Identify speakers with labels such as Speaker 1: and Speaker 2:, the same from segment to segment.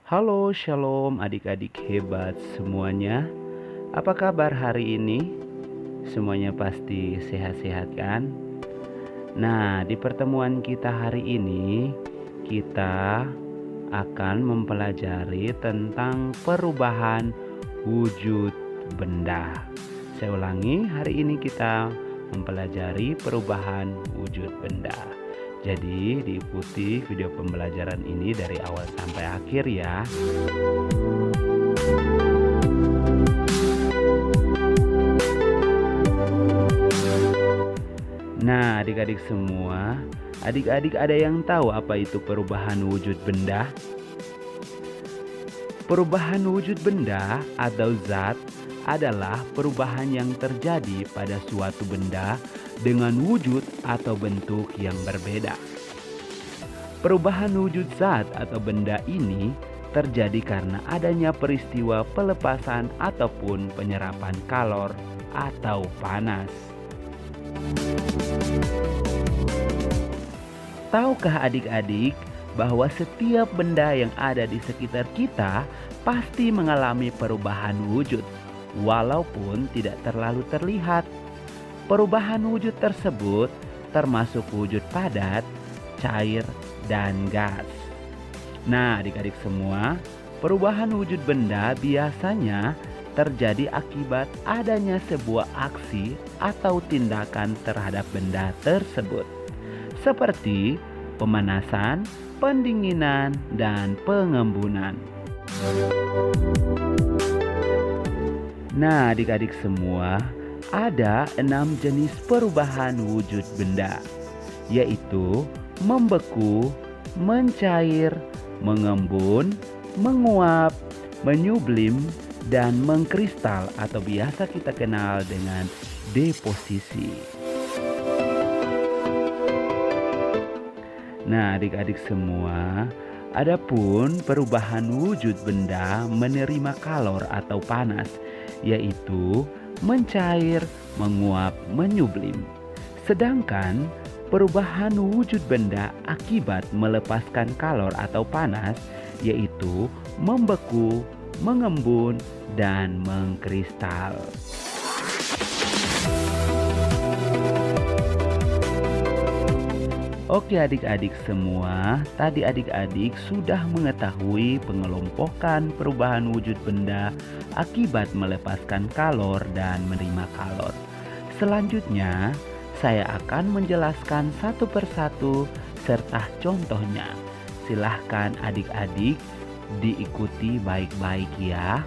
Speaker 1: Halo, shalom adik-adik hebat semuanya. Apa kabar hari ini? Semuanya pasti sehat-sehat kan? Nah, di pertemuan kita hari ini kita akan mempelajari tentang perubahan wujud benda. Saya ulangi, hari ini kita mempelajari perubahan wujud benda. Jadi diikuti video pembelajaran ini dari awal sampai akhir ya. Nah, adik-adik semua, adik-adik ada yang tahu apa itu perubahan wujud benda? Perubahan wujud benda atau zat adalah perubahan yang terjadi pada suatu benda dengan wujud atau bentuk yang berbeda. Perubahan wujud zat atau benda ini terjadi karena adanya peristiwa pelepasan ataupun penyerapan kalor atau panas. Tahukah adik-adik bahwa setiap benda yang ada di sekitar kita pasti mengalami perubahan wujud, walaupun tidak terlalu terlihat? Perubahan wujud tersebut termasuk wujud padat, cair, dan gas. Nah, adik-adik semua, perubahan wujud benda biasanya terjadi akibat adanya sebuah aksi atau tindakan terhadap benda tersebut, seperti pemanasan, pendinginan, dan pengembunan. Nah, adik-adik semua, ada 6 jenis perubahan wujud benda, yaitu membeku, mencair, mengembun, menguap, menyublim, dan mengkristal atau biasa kita kenal dengan deposisi. Nah, adik-adik semua, adapun perubahan wujud benda menerima kalor atau panas, yaitu mencair, menguap, menyublim. Sedangkan perubahan wujud benda akibat melepaskan kalor atau panas, yaitu membeku, mengembun, dan mengkristal. Oke adik-adik semua, tadi adik-adik sudah mengetahui pengelompokan perubahan wujud benda akibat melepaskan kalor dan menerima kalor. Selanjutnya, saya akan menjelaskan satu persatu serta contohnya. Silahkan adik-adik diikuti baik-baik ya.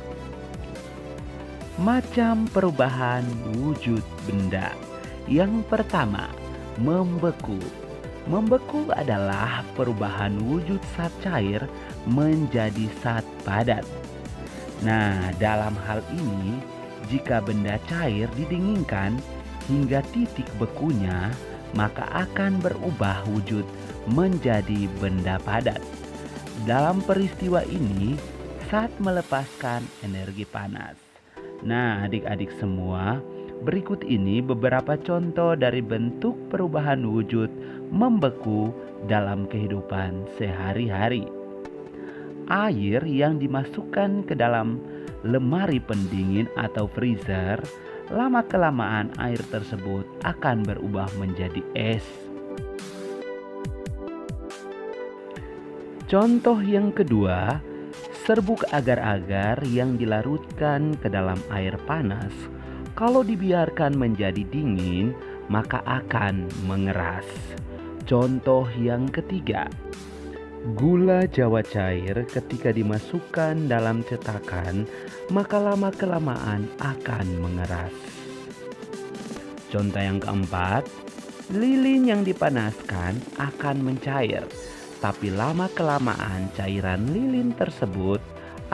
Speaker 1: Macam perubahan wujud benda. Yang pertama, membeku. Membeku adalah perubahan wujud zat cair menjadi zat padat. Nah, dalam hal ini, jika benda cair didinginkan hingga titik bekunya, maka akan berubah wujud menjadi benda padat. Dalam peristiwa ini, zat melepaskan energi panas. Nah, adik-adik semua, berikut ini beberapa contoh dari bentuk perubahan wujud membeku dalam kehidupan sehari-hari. Air yang dimasukkan ke dalam lemari pendingin atau freezer, lama-kelamaan air tersebut akan berubah menjadi es. Contoh yang kedua, serbuk agar-agar yang dilarutkan ke dalam air panas, kalau dibiarkan menjadi dingin, maka akan mengeras. Contoh yang ketiga, gula jawa cair ketika dimasukkan dalam cetakan, maka lama-kelamaan akan mengeras. Contoh yang keempat, lilin yang dipanaskan akan mencair, tapi lama-kelamaan cairan lilin tersebut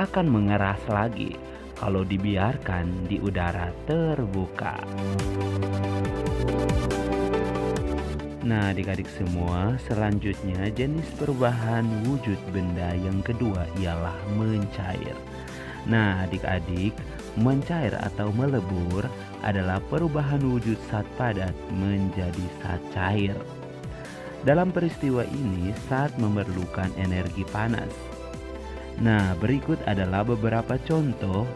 Speaker 1: akan mengeras lagi kalau dibiarkan di udara terbuka. Nah, adik-adik semua, selanjutnya jenis perubahan wujud benda yang kedua ialah mencair. Nah, adik-adik, mencair atau melebur adalah perubahan wujud zat padat menjadi zat cair. Dalam peristiwa ini, zat memerlukan energi panas. Nah, berikut adalah beberapa contoh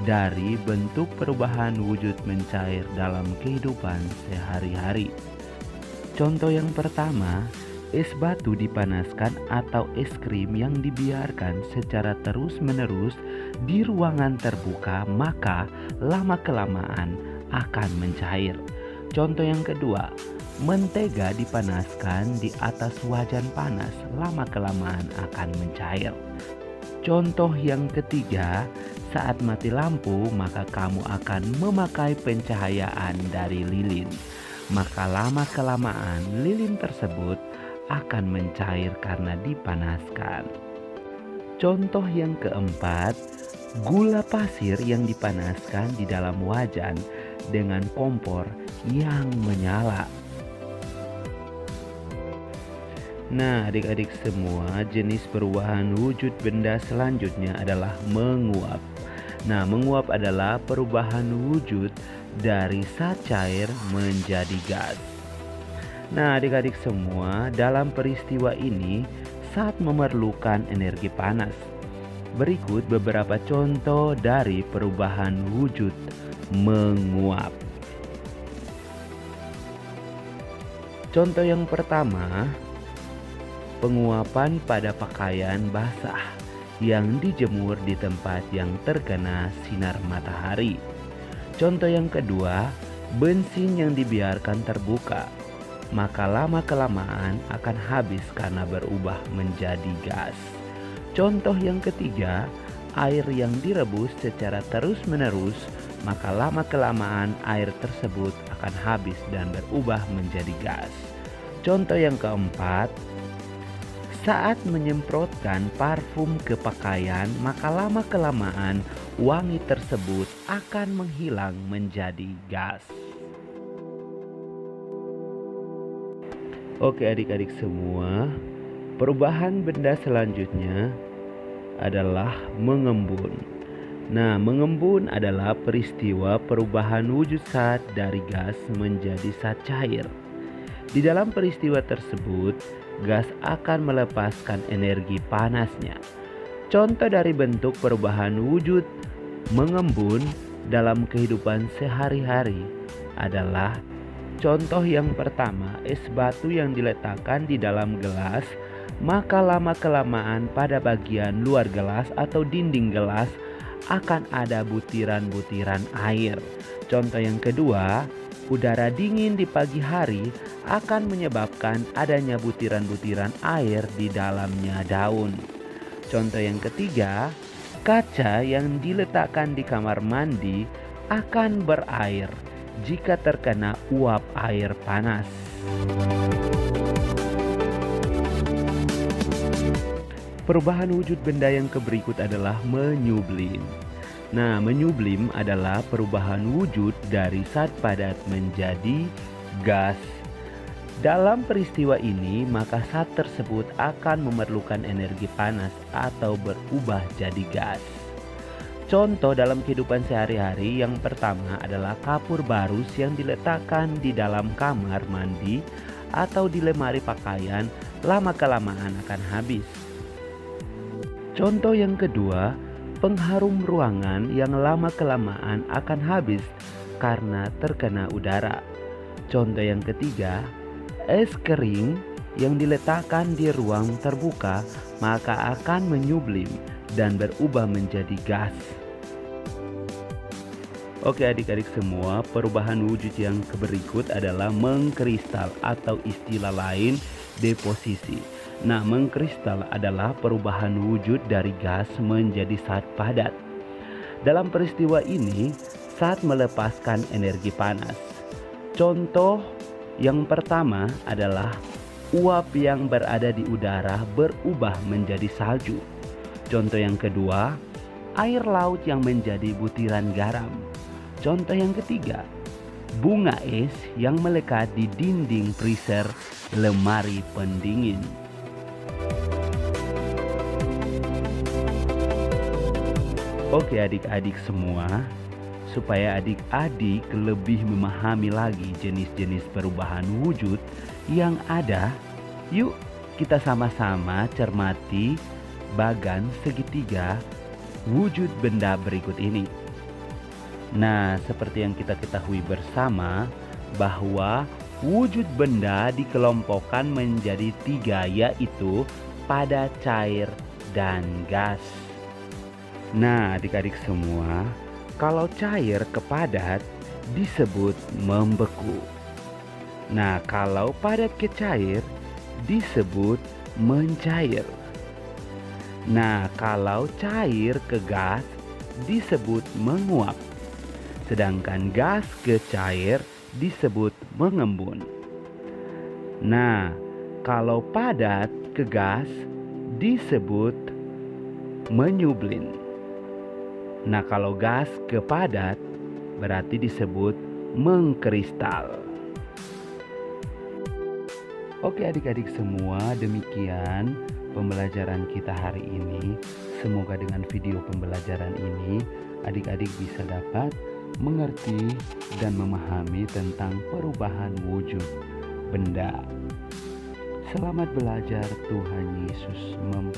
Speaker 1: dari bentuk perubahan wujud mencair dalam kehidupan sehari-hari. Contoh yang pertama, es batu dipanaskan atau es krim yang dibiarkan secara terus-menerus di ruangan terbuka, maka lama-kelamaan akan mencair. Contoh yang kedua, mentega dipanaskan di atas wajan panas, lama-kelamaan akan mencair. Contoh yang ketiga, saat mati lampu maka kamu akan memakai pencahayaan dari lilin. Maka lama-kelamaan lilin tersebut akan mencair karena dipanaskan. Contoh yang keempat, gula pasir yang dipanaskan di dalam wajan dengan kompor yang menyala. Nah, adik-adik semua, jenis perubahan wujud benda selanjutnya adalah menguap. Nah, menguap adalah perubahan wujud dari zat cair menjadi gas. Nah, adik-adik semua, dalam peristiwa ini zat memerlukan energi panas. Berikut beberapa contoh dari perubahan wujud menguap. Contoh yang pertama, penguapan pada pakaian basah yang dijemur di tempat yang terkena sinar matahari. Contoh yang kedua, bensin yang dibiarkan terbuka, maka lama-kelamaan akan habis karena berubah menjadi gas. Contoh yang ketiga, air yang direbus secara terus-menerus, maka lama-kelamaan air tersebut akan habis dan berubah menjadi gas. Contoh yang keempat, saat menyemprotkan parfum ke pakaian, maka lama-kelamaan wangi tersebut akan menghilang menjadi gas. Oke adik-adik semua, perubahan benda selanjutnya adalah mengembun. Nah, mengembun adalah peristiwa perubahan wujud zat dari gas menjadi zat cair. Di dalam peristiwa tersebut, gas akan melepaskan energi panasnya. Contoh dari bentuk perubahan wujud mengembun dalam kehidupan sehari-hari adalah contoh yang pertama, es batu yang diletakkan di dalam gelas, maka lama-kelamaan pada bagian luar gelas atau dinding gelas akan ada butiran-butiran air. Contoh yang kedua, udara dingin di pagi hari akan menyebabkan adanya butiran-butiran air di dalamnya daun. Contoh yang ketiga, kaca yang diletakkan di kamar mandi akan berair jika terkena uap air panas. Perubahan wujud benda yang berikut adalah menyublim. Nah, menyublim adalah perubahan wujud dari zat padat menjadi gas. Dalam peristiwa ini, maka zat tersebut akan memerlukan energi panas atau berubah jadi gas. Contoh dalam kehidupan sehari-hari yang pertama adalah kapur barus yang diletakkan di dalam kamar mandi atau di lemari pakaian, lama-kelamaan akan habis. Contoh yang kedua, pengharum ruangan yang lama-kelamaan akan habis karena terkena udara. Contoh yang ketiga, es kering yang diletakkan di ruang terbuka maka akan menyublim dan berubah menjadi gas. Oke adik-adik semua, perubahan wujud yang berikut adalah mengkristal atau istilah lain deposisi. Nah, mengkristal adalah perubahan wujud dari gas menjadi zat padat. Dalam peristiwa ini, zat melepaskan energi panas. Contoh yang pertama adalah uap yang berada di udara berubah menjadi salju. Contoh yang kedua, air laut yang menjadi butiran garam. Contoh yang ketiga, bunga es yang melekat di dinding freezer lemari pendingin. Oke adik-adik semua, supaya adik-adik lebih memahami lagi jenis-jenis perubahan wujud yang ada, yuk kita sama-sama cermati bagan segitiga wujud benda berikut ini. Nah, seperti yang kita ketahui bersama bahwa wujud benda dikelompokkan menjadi 3, yaitu padat, cair, dan gas. Nah, adik-adik semua, kalau cair ke padat disebut membeku. Nah, kalau padat ke cair disebut mencair. Nah, kalau cair ke gas disebut menguap. Sedangkan gas ke cair disebut mengembun. Nah, kalau padat ke gas disebut menyublin. Nah, kalau gas ke padat berarti disebut mengkristal. Oke adik-adik semua, demikian pembelajaran kita hari ini. Semoga dengan video pembelajaran ini adik-adik bisa dapat mengerti dan memahami tentang perubahan wujud benda. Selamat belajar, Tuhan Yesus memberkati.